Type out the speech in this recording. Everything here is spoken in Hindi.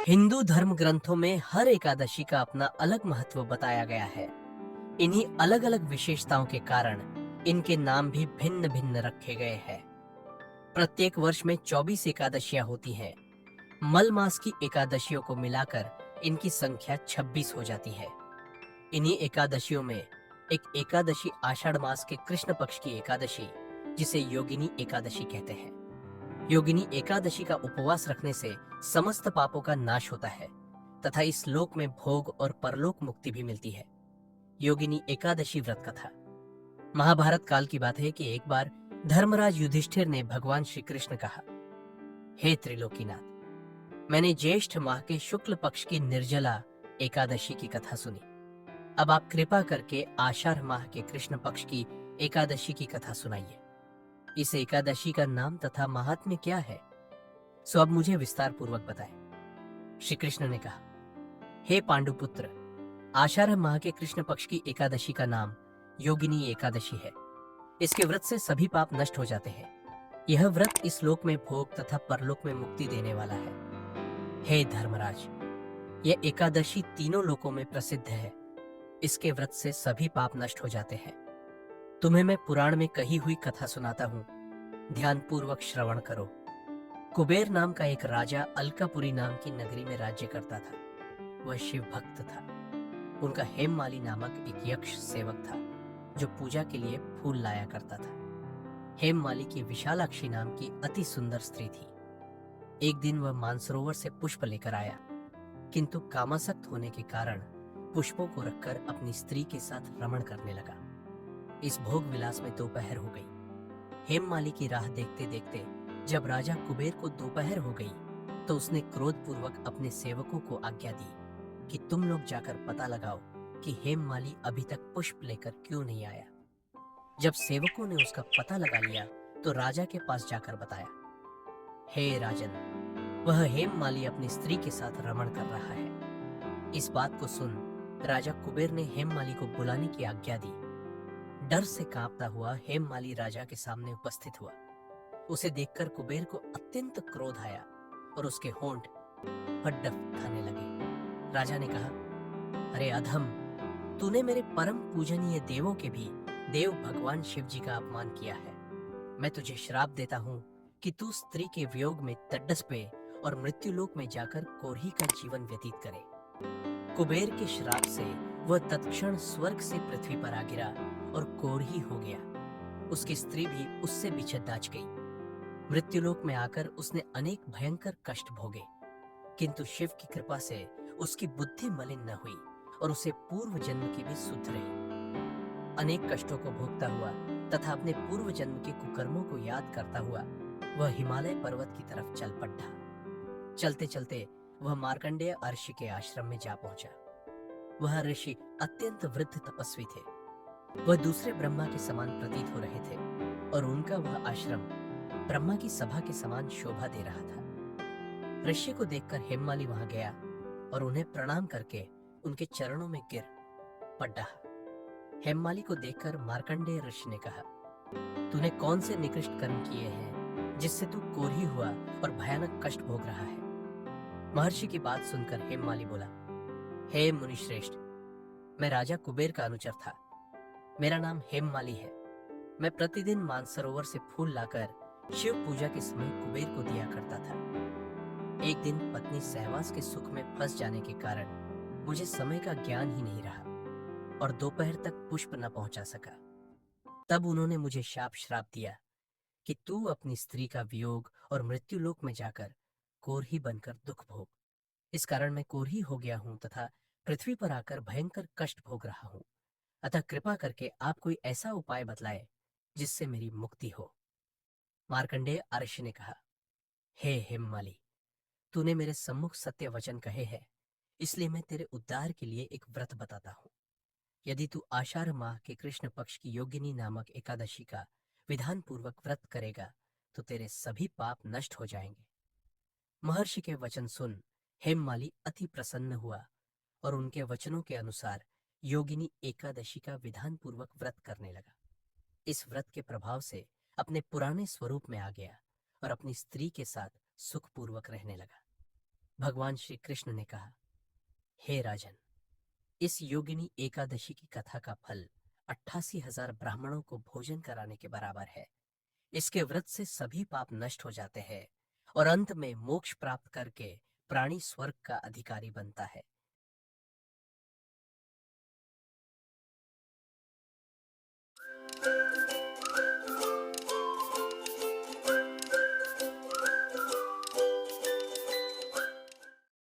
हिंदू धर्म ग्रंथों में हर एकादशी का अपना अलग महत्व बताया गया है। इन्हीं अलग अलग विशेषताओं के कारण इनके नाम भी भिन्न भिन्न रखे गए हैं। प्रत्येक वर्ष में 24 एकादशियां होती हैं। मल मास की एकादशियों को मिलाकर इनकी संख्या 26 हो जाती है। इन्हीं एकादशियों में एक एकादशी आषाढ़ मास के कृष्ण पक्ष की एकादशी, जिसे योगिनी एकादशी कहते हैं। योगिनी एकादशी का उपवास रखने से समस्त पापों का नाश होता है तथा इस लोक में भोग और परलोक मुक्ति भी मिलती है। योगिनी एकादशी व्रत कथा। महाभारत काल की बात है कि एक बार धर्मराज युधिष्ठिर ने भगवान श्री कृष्ण कहा, हे त्रिलोकीनाथ, मैंने ज्येष्ठ माह के शुक्ल पक्ष की निर्जला एकादशी की कथा सुनी। अब आप कृपा करके आषाढ़ माह के कृष्ण पक्ष की एकादशी की कथा सुनाइए। इस एकादशी का नाम तथा महात्म्य क्या है, सो अब मुझे विस्तार पूर्वक बताएं। श्री कृष्ण ने कहा, हे पांडुपुत्र, आषाढ़ माह के कृष्ण पक्ष की एकादशी का नाम योगिनी एकादशी है। इसके व्रत से सभी पाप नष्ट हो जाते हैं। यह व्रत इस लोक में भोग तथा परलोक में मुक्ति देने वाला है। हे धर्मराज, यह एकादशी तीनों लोकों में प्रसिद्ध है। इसके व्रत से सभी पाप नष्ट हो जाते हैं। तुम्हें मैं पुराण में कही हुई कथा सुनाता हूँ, ध्यान पूर्वक श्रवण करो। कुबेर नाम का एक राजा अलकापुरी नाम की नगरी में राज्य करता था। वह शिव भक्त था। उनका हेममाली नामक एक यक्ष सेवक था जो पूजा के लिए फूल लाया करता था। हेममाली की विशालाक्षी नाम की अति सुंदर स्त्री थी। एक दिन वह मानसरोवर से पुष्प लेकर आया, किंतु कामासक्त होने के कारण पुष्पों को रखकर अपनी स्त्री के साथ रमण करने लगा। इस भोग विलास में दोपहर हो गई। हेममाली की राह देखते देखते जब राजा कुबेर को दोपहर हो गई तो उसने क्रोधपूर्वक अपने सेवकों को आज्ञा दी कि तुम लोग जाकर पता लगाओ कि हेममाली अभी तक पुष्प लेकर क्यों नहीं आया। जब सेवकों ने उसका पता लगा लिया तो राजा के पास जाकर बताया, हे राजन, वह हेममाली अपनी स्त्री के साथ रमण कर रहा है। इस बात को सुन राजा कुबेर ने हेममाली को बुलाने की आज्ञा दी। डर से कांपता हुआ हेममाली राजा के सामने उपस्थित हुआ। उसे देखकर कुबेर को अत्यंत क्रोध आया और उसके होंठ फट-फटाने लगे। राजा ने कहा, अरे अधम, तूने मेरे परम पूजनीय देवों के भी देव भगवान शिव जी का अपमान किया है। मैं तुझे श्राप देता हूँ कि तू स्त्री के वियोग में तड्डस और मृत्युलोक में जाकर कोरही का जीवन व्यतीत करे। कुबेर के श्राप से वह तत्क्षण स्वर्ग से पृथ्वी पर आ गिरा और कोरही हो गया। उसकी स्त्री भी उससे बिछड़ गई। मृत्युलोक में आकर उसने अनेक भयंकर कष्ट भोगे, किंतु शिव की कृपा से उसकी बुद्धि मलिन न हुई और उसे पूर्व जन्म की भी सुध रही। अनेक कष्टों को भोगता हुआ तथा अपने पूर्व जन्म के कुकर्मों को याद करता हुआ वह हिमालय पर्वत की तरफ चल पड़ा। चलते चलते वह मार्कंडेय ऋषि के आश्रम में जा पहुंचा। वह ऋषि अत्यंत वृद्ध तपस्वी थे। वह दूसरे ब्रह्मा के समान प्रतीत हो रहे थे और उनका वह आश्रम ब्रह्मा की सभा के समान शोभा दे रहा था। ऋषि को देखकर हेममाली वहां गया और उन्हें प्रणाम करके उनके चरणों में गिर पड़ा। हेममाली को देखकर मार्कंडेय ऋषि ने कहा, तूने कौन से निकृष्ट कर्म किए हैं जिससे तू कोढ़ी हुआ और भयानक कष्ट भोग रहा है। महर्षि की बात सुनकर हेममाली बोला, हे मुनिश्रेष्ठ, मैं राजा कुबेर का अनुचर था। मेरा नाम हेममाली है। मैं प्रतिदिन मानसरोवर से फूल लाकर शिव पूजा के समय कुबेर को दिया करता था। एक दिन पत्नी सहवास के सुख में फंस जाने के कारण मुझे समय का ज्ञान ही नहीं रहा और दोपहर तक पुष्प न पहुंचा सका। तब उन्होंने मुझे शाप श्राप दिया कि तू अपनी स्त्री का वियोग और मृत्युलोक में जाकर कोरही बनकर दुख भोग। इस कारण मैं कोरही हो गया हूं तथा पृथ्वी पर आकर भयंकर कष्ट भोग रहा हूं। अतः कृपा करके आप कोई ऐसा उपाय बतलाए जिससे मेरी मुक्ति हो। मार्कंडेय ऋषि ने कहा, हे हेममाली, तूने मेरे सम्मुख सत्य वचन कहे हैं, इसलिए मैं तेरे उद्धार के लिए एक व्रत बताता हूँ। यदि तू आषाढ़ माह के कृष्ण पक्ष की योगिनी नामक एकादशी का विधान पूर्वक व्रत करेगा तो तेरे सभी पाप नष्ट हो जाएंगे। महर्षि के वचन सुन हेममाली अति प्रसन्न हुआ और उनके वचनों के अनुसार योगिनी एकादशी का विधान पूर्वक व्रत करने लगा। इस व्रत के प्रभाव से अपने पुराने स्वरूप में आ गया और अपनी स्त्री के साथ सुखपूर्वक रहने लगा। भगवान श्री कृष्ण ने कहा, हे राजन, इस योगिनी एकादशी की कथा का फल 88,000 ब्राह्मणों को भोजन कराने के बराबर है। इसके व्रत से सभी पाप नष्ट हो जाते हैं और अंत में मोक्ष प्राप्त करके प्राणी स्वर्ग का अधिकारी बनता है।